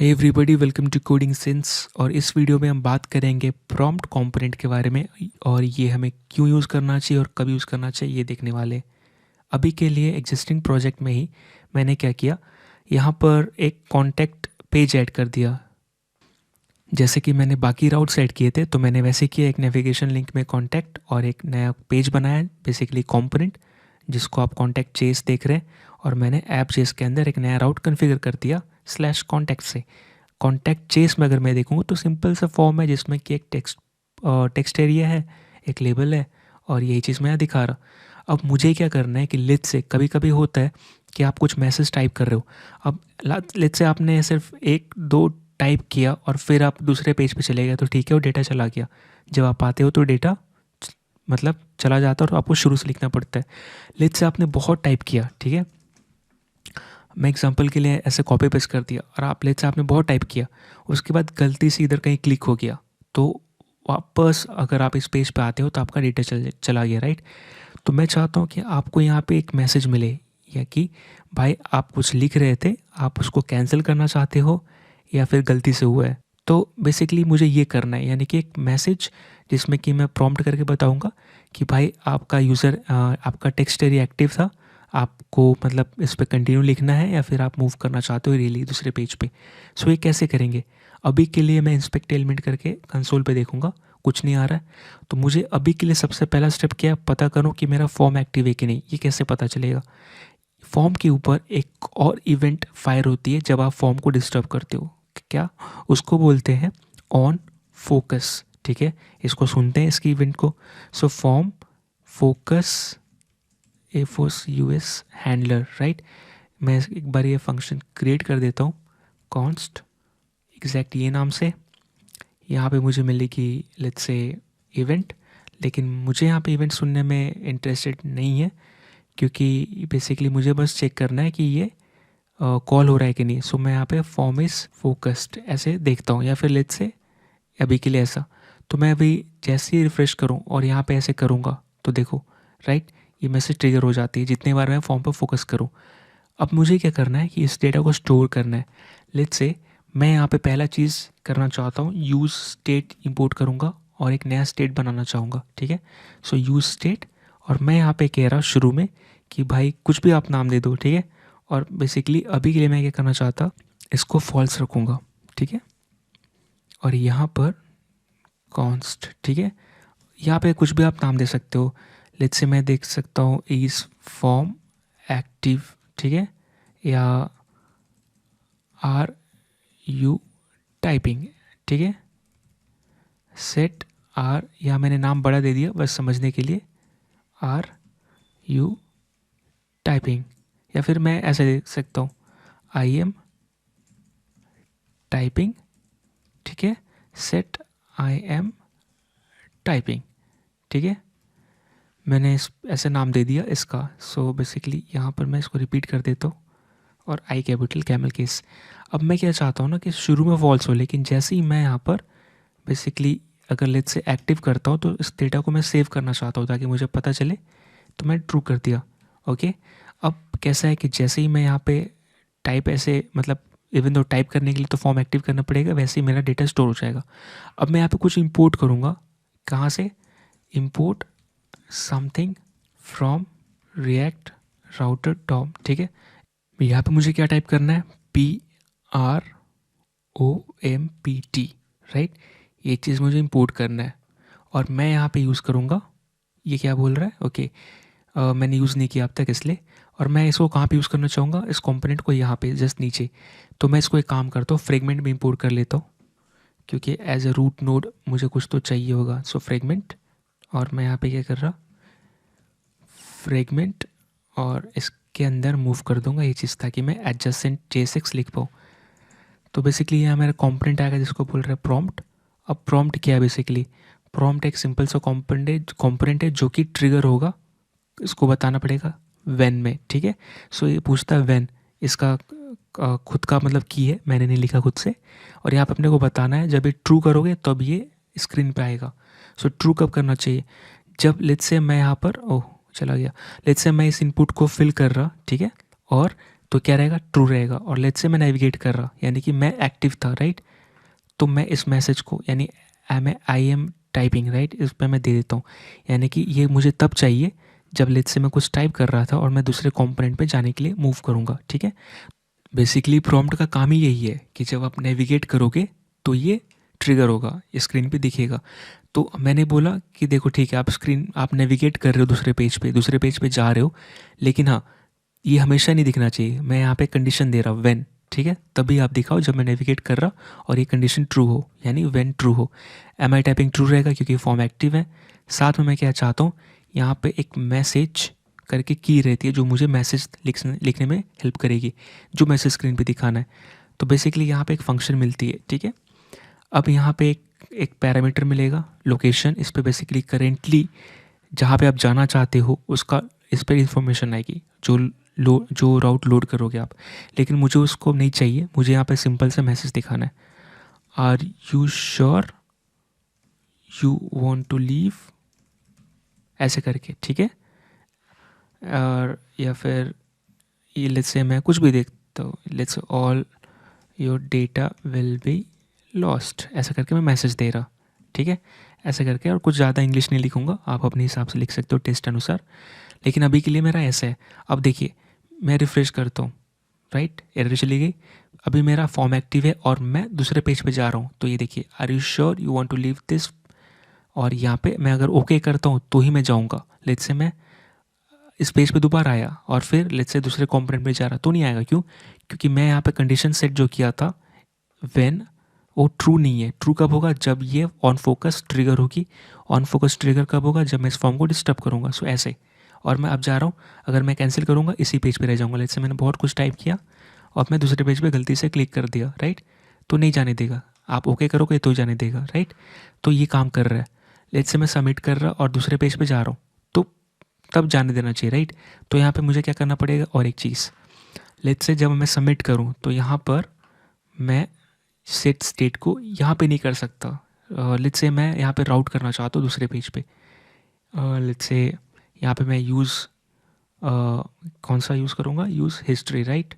Hey everybody, welcome to coding sense. और इस video में हम बात करेंगे प्रॉम्प्ट कंपोनेंट के बारे में और ये हमें क्यों यूज़ करना चाहिए और कब यूज़ करना चाहिए ये देखने वाले। अभी के लिए एग्जिस्टिंग प्रोजेक्ट में ही मैंने क्या किया, यहाँ पर एक कॉन्टैक्ट पेज ऐड कर दिया। जैसे कि मैंने बाकी राउट्स ऐड किए थे तो मैंने वैसे किया, एक नेविगेशन लिंक में कॉन्टैक्ट और एक नया पेज बनाया, बेसिकली कंपोनेंट, जिसको आप कॉन्टैक्ट चेस देख रहे हैं। और मैंने ऐप चेस के अंदर एक नया राउट कन्फिगर कर दिया /कॉन्टैक्ट से। कॉन्टैक्ट चेस में अगर मैं देखूँ तो सिंपल सा फॉर्म है जिसमें कि एक टेक्स्ट एरिया है, एक लेबल है और यही चीज़ मैं यहाँ दिखा रहा। अब मुझे क्या करना है कि लेट से कभी कभी होता है कि आप कुछ मैसेज टाइप कर रहे हो। अब लेट से आपने सिर्फ एक दो टाइप किया और फिर आप दूसरे पेज पे चले गए तो ठीक है, वो डेटा चला गया। जब आप आते हो तो डेटा मतलब चला जाता है और आपको शुरू से लिखना पड़ता है। लेट से आपने बहुत टाइप किया, ठीक है, मैं एग्जांपल के लिए ऐसे कॉपी पेस्ट कर दिया और आप लेट से आपने बहुत टाइप किया, उसके बाद गलती से इधर कहीं क्लिक हो गया तो वापस अगर आप इस पेज पे आते हो तो आपका डेटा चला गया, राइट। तो मैं चाहता हूँ कि आपको यहाँ पे एक मैसेज मिले, या कि भाई आप कुछ लिख रहे थे, आप उसको कैंसिल करना चाहते हो या फिर गलती से हुआ है। तो बेसिकली मुझे ये करना है, यानी कि एक मैसेज जिसमें कि मैं प्रॉम्प्ट करके बताऊँगा कि भाई आपका आपका टेक्स्ट एरिया एक्टिव था, आपको मतलब इस पर कंटिन्यू लिखना है या फिर आप मूव करना चाहते हो रियली दूसरे पेज पे। सो ये कैसे करेंगे, अभी के लिए मैं इंस्पेक्ट एलिमेंट करके कंसोल पे देखूंगा, कुछ नहीं आ रहा है। तो मुझे अभी के लिए सबसे पहला स्टेप क्या है, पता करूं कि मेरा फॉर्म एक्टिव है कि नहीं। ये कैसे पता चलेगा, फॉर्म के ऊपर एक और इवेंट फायर होती है जब आप फॉर्म को डिस्टर्ब करते हो, क्या उसको बोलते हैं ऑन फोकस, ठीक है। इसको सुनते हैं इसकी इवेंट को। सो फॉर्म फोकस एफोस यूएस हैंडलर, राइट। मैं एक बार ये फंक्शन क्रिएट कर देता हूँ, कॉन्स्ट एग्जैक्ट ये नाम से। यहाँ पे मुझे मिलेगी लेट्स से इवेंट, लेकिन मुझे यहाँ पे इवेंट सुनने में इंटरेस्टेड नहीं है क्योंकि बेसिकली मुझे बस चेक करना है कि ये कॉल हो रहा है कि नहीं। सो मैं यहाँ पे फॉर्म इज़ फोकस्ड ऐसे देखता हूँ, या फिर लेट्स से अभी के लिए ऐसा। तो मैं अभी जैसे ही रिफ़्रेश करूँ और यहाँ पे ऐसे करूँगा तो देखो, राइट, ये मैसेज ट्रिगर हो जाती है जितने बार मैं फॉर्म पर फोकस करूँ। अब मुझे क्या करना है कि इस डेटा को स्टोर करना है। लेट्स से मैं यहाँ पे पहला चीज़ करना चाहता हूँ, यूज़ स्टेट इंपोर्ट करूँगा और एक नया स्टेट बनाना चाहूँगा, ठीक है। सो यूज़ स्टेट, और मैं यहाँ पे कह रहा शुरू में कि भाई कुछ भी आप नाम दे दो, ठीक है। और बेसिकली अभी के लिए मैं क्या करना चाहता, इसको फॉल्स रखूँगा, ठीक है। और यहाँ पर कॉन्स्ट, ठीक है, यहाँ पे कुछ भी आप नाम दे सकते हो। लेट्स से मैं देख सकता हूँ इज फॉर्म एक्टिव, ठीक है, या आर यू टाइपिंग, ठीक है। सेट आर, या मैंने नाम बड़ा दे दिया बस समझने के लिए, आर यू टाइपिंग। या फिर मैं ऐसे देख सकता हूँ आई एम टाइपिंग, ठीक है, सेट आई एम टाइपिंग, ठीक है। मैंने ऐसे नाम दे दिया इसका। सो बेसिकली यहाँ पर मैं इसको रिपीट कर देता हूँ और आई कैपिटल कैमल केस। अब मैं क्या चाहता हूँ ना कि शुरू में फॉल्स हो, लेकिन जैसे ही मैं यहाँ पर बेसिकली अगर लेट्स से एक्टिव करता हूँ तो इस डेटा को मैं सेव करना चाहता हूँ ताकि मुझे पता चले, तो मैं ट्रू कर दिया, ओके। अब कैसा है कि जैसे ही मैं यहाँ पे टाइप ऐसे मतलब इवन दो टाइप करने के लिए तो फॉर्म एक्टिव करना पड़ेगा, वैसे ही मेरा डेटा स्टोर हो जाएगा। अब मैं यहाँ पे कुछ इंपोर्ट करूँगा, कहाँ से, import something from React Router DOM, ठीक है। यहाँ पे मुझे क्या टाइप करना है, PROMPT, राइट। ये चीज़ मुझे इंपोर्ट करना है और मैं यहाँ पे यूज़ करूँगा, ये क्या बोल रहा है, ओके, मैंने यूज़ नहीं किया अब तक इसलिए। और मैं इसको कहाँ पे यूज़ करना चाहूँगा, इस कंपोनेंट को यहाँ पे जस्ट नीचे। तो मैं इसको एक काम करता हूँ, फ्रेगमेंट में इंपोर्ट कर लेता हूँ क्योंकि एज ए रूट नोड मुझे कुछ तो चाहिए होगा। सो फ्रेगमेंट, और मैं यहाँ पे क्या कर रहा, फ्रेगमेंट, और इसके अंदर मूव कर दूंगा ये चीज़ ताकि मैं एडजेसेंट JSX लिख पाऊँ। तो बेसिकली यहाँ मेरा कंपोनेंट आएगा जिसको बोल रहा है प्रॉम्प्ट। अब प्रॉम्प्ट क्या है, बेसिकली प्रॉम्प्ट एक सिंपल सा कंपोनेंट है जो कि ट्रिगर होगा, इसको बताना पड़ेगा व्हेन में, ठीक है। सो ये पूछता है व्हेन, इसका खुद का मतलब की है, मैंने नहीं लिखा खुद से। और यहाँ पे अपने को बताना है जब ये ट्रू करोगे तब ये स्क्रीन पे आएगा। सो ट्रू कब करना चाहिए, जब लेट्स से मैं यहाँ पर चला गया, लेट्स से मैं इस इनपुट को फिल कर रहा, ठीक है, और तो क्या रहेगा, ट्रू रहेगा। और लेट्स से मैं नेविगेट कर रहा, यानी कि मैं एक्टिव था, राइट। तो मैं इस मैसेज को, यानी आई एम टाइपिंग, राइट, इस पर मैं दे देता हूँ। यानी कि ये मुझे तब चाहिए जब लेट्स से मैं कुछ टाइप कर रहा था और मैं दूसरे कंपोनेंट पे जाने के लिए मूव करूँगा, ठीक है। बेसिकली प्रॉम्प्ट का काम ही यही है कि जब आप नेविगेट करोगे तो ये ट्रिगर होगा, स्क्रीन पे दिखेगा। तो मैंने बोला कि देखो ठीक है, आप नेविगेट कर रहे हो दूसरे पेज पे जा रहे हो, लेकिन हाँ, ये हमेशा नहीं दिखना चाहिए। मैं यहाँ पे कंडीशन दे रहा हूँ व्हेन, ठीक है। तभी आप दिखाओ जब मैं नेविगेट कर रहा और ये कंडीशन ट्रू हो, यानी व्हेन ट्रू हो। एम आई टाइपिंग ट्रू रहेगा क्योंकि फॉर्म एक्टिव है। साथ में मैं क्या चाहता हूँ, यहाँ पे एक मैसेज करके की रहती है जो मुझे मैसेज लिखने में हेल्प करेगी, जो मैसेज स्क्रीन पे दिखाना है। तो बेसिकली यहाँ पे एक फंक्शन मिलती है, ठीक है। अब यहाँ पे एक पैरामीटर मिलेगा लोकेशन, इस पे बेसिकली करेंटली जहाँ पे आप जाना चाहते हो उसका इस पर इंफॉर्मेशन आएगी, जो राउट लोड करोगे आप। लेकिन मुझे उसको नहीं चाहिए, मुझे यहाँ पे सिंपल सा मैसेज दिखाना है, are you sure you want to leave, ऐसे करके, ठीक है। और या फिर ये लेट्स से मैं कुछ भी देखता हूँ, let's all your data will be lost, ऐसा करके मैं मैसेज दे रहा, ठीक है। ऐसे करके, और कुछ ज़्यादा इंग्लिश नहीं लिखूँगा, आप अपने हिसाब से लिख सकते हो टेस्ट अनुसार। लेकिन अभी के लिए मेरा ऐसा है। अब देखिए मैं रिफ़्रेश करता हूँ, राइट, एरर चली गई। अभी मेरा फॉर्म एक्टिव है और मैं दूसरे पेज पे जा रहा हूँ। तो ये देखिए, are you sure you want to leave this, और यहाँ पे मैं अगर ओके करता हूँ तो ही मैं जाऊँगा। लेट्स से मैं इस पेज पे दोबारा आया और फिर लेट्स से दूसरे कंपोनेंट में जा रहा तो नहीं आएगा। क्यों? क्योंकि मैं यहाँ पे कंडीशन सेट जो किया था व्हेन, वो ट्रू नहीं है। ट्रू कब होगा? जब ये ऑन फोकस ट्रिगर होगी। ऑन फोकस ट्रिगर कब होगा? जब मैं इस फॉर्म को डिस्टर्ब करूँगा। सो ऐसे, और मैं अब जा रहा हूँ, अगर मैं कैंसिल करूँगा इसी पेज पे रह जाऊँगा। लेट्स से मैंने बहुत कुछ टाइप किया और मैं दूसरे पेज पे गलती से क्लिक कर दिया, राइट, तो नहीं जाने देगा। आप ओके करोगे तो जाने देगा, राइट। तो ये काम कर रहा है। लेट्स से मैं सबमिट कर रहा और दूसरे पेज पे जा रहा हूँ, तो तब जाने देना चाहिए, राइट। तो यहाँ पे मुझे क्या करना पड़ेगा, और एक चीज़, लेट्स से जब मैं सबमिट करूँ तो यहाँ पर मैं सेट स्टेट को यहाँ पे नहीं कर सकता। लेट्स से मैं यहाँ पे राउट करना चाहता हूँ दूसरे पेज पे। लेट्स से यहाँ पे मैं कौन सा यूज़ करूँगा, use history, right.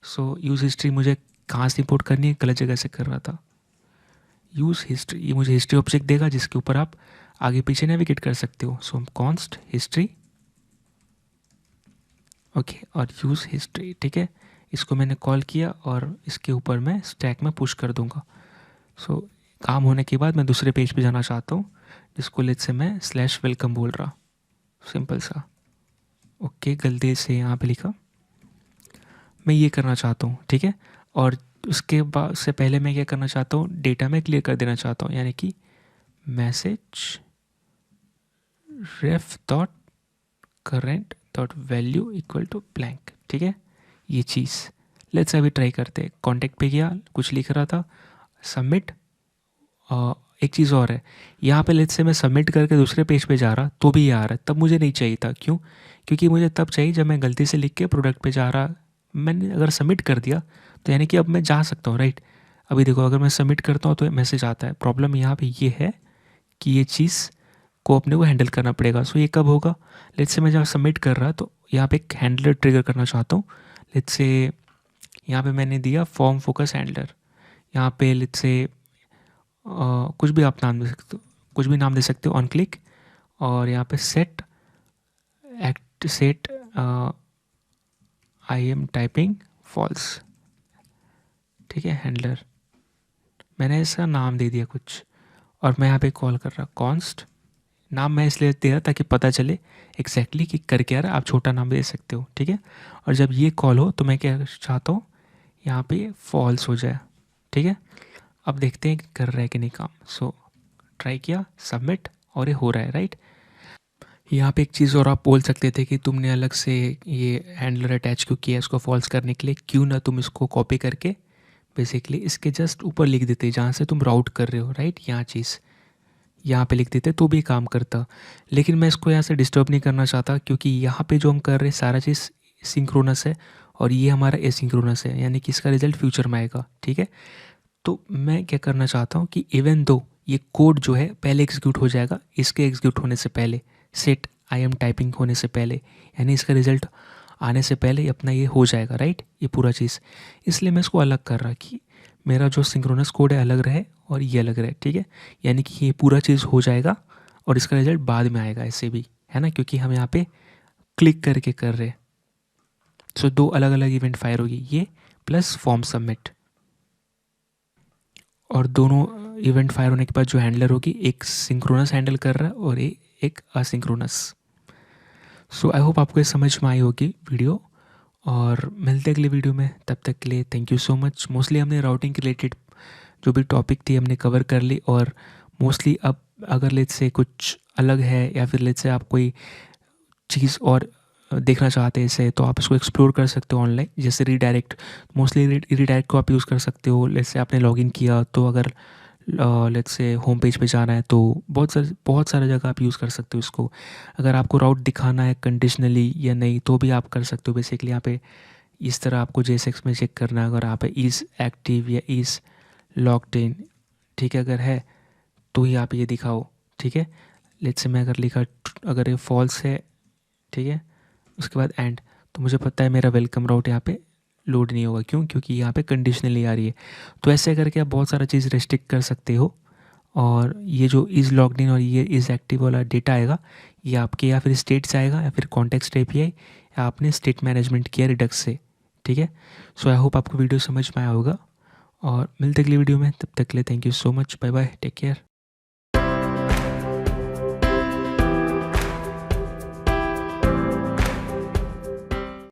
So use history मुझे कहाँ से इंपोर्ट करनी है, गलत जगह से कर रहा था। यूज़ हिस्ट्री, ये मुझे हिस्ट्री ऑब्जेक्ट देगा जिसके ऊपर आप आगे पीछे नेविगेट कर सकते हो। सो कॉन्स्ट हिस्ट्री, ओके, और यूज़ हिस्ट्री, ठीक है। इसको मैंने कॉल किया और इसके ऊपर मैं स्टैक में पुश कर दूंगा। सो काम होने के बाद मैं दूसरे पेज पे जाना चाहता हूँ, जिसको लेट्स से मैं स्लैश वेलकम बोल रहा, सिंपल सा। ओके, गलती से यहाँ पे लिखा, मैं ये करना चाहता हूँ, ठीक है। और उसके बाद से पहले मैं क्या करना चाहता हूँ, डेटा में क्लियर कर देना चाहता हूँ, यानी कि message ref dot current dot value equal to blank, ठीक है। ये चीज़ लेट्स अभी ट्राई करते हैं। कॉन्टेक्ट पे गया, कुछ लिख रहा था, सबमिट। एक चीज़ और है, यहाँ पे लेट्स से मैं सबमिट करके दूसरे पेज पे जा रहा तो भी ये आ रहा है, तब मुझे नहीं चाहिए था। क्यों? क्योंकि मुझे तब चाहिए जब मैं गलती से लिख के प्रोडक्ट पे जा रहा, मैंने अगर सबमिट कर दिया तो यानी कि अब मैं जा सकता हूँ, राइट। अभी देखो, अगर मैं सबमिट करता हूँ तो मैसेज आता है। प्रॉब्लम यहाँ पे ये है कि ये चीज़ को अपने को हैंडल करना पड़ेगा। सो ये कब होगा? लेट्स से मैं जब सबमिट कर रहा तो यहाँ पे एक हैंडलर ट्रिगर करना चाहता हूँ। लेट्स से यहाँ पे मैंने दिया फॉर्म फोकस हैंडलर। यहाँ पे लेट्स से कुछ भी आप नाम दे सकते हो, कुछ भी नाम दे सकते हो, ऑन क्लिक, और यहाँ पे set I am typing false, ठीक है, हैंडलर। मैंने इसका नाम दे दिया कुछ, और मैं यहाँ पे कॉल कर रहा कॉन्स्ट। नाम मैं इसलिए दे रहा ताकि पता चले एग्जैक्टली कि कर क्या रहा है। आप छोटा नाम दे सकते हो, ठीक है। और जब ये कॉल हो तो मैं क्या चाहता हूँ, यहाँ पे फॉल्स हो जाए, ठीक है। अब देखते हैं कि कर रहा है कि नहीं काम। सो ट्राई किया, सबमिट, और ये हो रहा है, राइट। यहाँ पे एक चीज़ और आप बोल सकते थे कि तुमने अलग से ये हैंडलर अटैच क्यों किया इसको फॉल्स करने के लिए। क्यों ना तुम इसको कॉपी करके बेसिकली इसके जस्ट ऊपर लिख देते जहाँ से तुम राउट कर रहे हो, राइट। यहाँ चीज़ यहाँ पे लिख देते तो भी काम करता। लेकिन मैं इसको यहाँ से डिस्टर्ब नहीं करना चाहता, क्योंकि यहाँ पे जो हम कर रहे हैं सारा चीज़ सिंक्रोनस है और ये हमारा एसिंक्रोनस है, यानी कि इसका रिजल्ट फ्यूचर में आएगा, ठीक है। तो मैं क्या करना चाहता हूँ कि इवन दो ये कोड जो है पहले एग्जीक्यूट हो जाएगा, इसके एग्जीक्यूट होने से पहले, सेट आई एम टाइपिंग होने से पहले, यानी इसका रिजल्ट आने से पहले ही अपना ये हो जाएगा, राइट, ये पूरा चीज़। इसलिए मैं इसको अलग कर रहा कि मेरा जो सिंक्रोनस कोड है अलग रहे और ये अलग रहे, ठीक है। यानी कि ये पूरा चीज़ हो जाएगा और इसका रिजल्ट बाद में आएगा ऐसे भी, है ना, क्योंकि हम यहाँ पे क्लिक करके कर रहे हैं। सो दो अलग अलग इवेंट फायर होगी, ये प्लस फॉर्म सबमिट। और दोनों इवेंट फायर होने के बाद जो हैंडलर होगी, एक सिंक्रोनस हैंडल कर रहा है और एक असिंक्रोनस। सो आई होप आपको ये समझ में आई होगी वीडियो, और मिलते अगले वीडियो में। तब तक के लिए thank you so much. Mostly हमने राउटिंग के रिलेटेड जो भी टॉपिक थी हमने कवर कर ली, और मोस्टली अब अगर लेट से कुछ अलग है या फिर लेट से आप कोई चीज़ और देखना चाहते हैं इसे, तो आप इसको एक्सप्लोर कर सकते हो ऑनलाइन। जैसे रीडायरेक्ट, मोस्टली रीडायरेक्ट को आप यूज़ कर सकते हो। लेट से आपने लॉगिन किया तो अगर लेट से होम पेज पे जाना है तो बहुत सारे जगह आप यूज़ कर सकते हो इसको। अगर आपको राउट दिखाना है कंडीशनली या नहीं तो भी आप कर सकते हो। बेसिकली यहाँ पे इस तरह आपको JSX में चेक करना है, अगर आप इज़ एक्टिव या इज़ लॉग्ड इन, ठीक है, अगर है तो ही आप ये दिखाओ, ठीक है। लेट से मैं अगर लिखा, अगर ये फॉल्स है, ठीक है, उसके बाद एंड, तो मुझे पता है मेरा वेलकम राउट यहाँ पे लोड नहीं होगा। क्यों? क्योंकि यहाँ पे कंडीशनली आ रही है। तो ऐसे करके आप बहुत सारा चीज़ रेस्ट्रिक्ट कर सकते हो। और ये जो इज़ लॉग्ड इन और ये इज़ एक्टिव वाला डेटा आएगा, ये आपके या फिर स्टेट से आएगा या फिर कॉन्टेक्स्ट API, या आपने स्टेट मैनेजमेंट किया रिडक्स से, ठीक है। सो आई होप आपको वीडियो समझ में आया होगा, और मिलते अगली वीडियो में। तब तक के लिए thank you so much, bye bye, take care.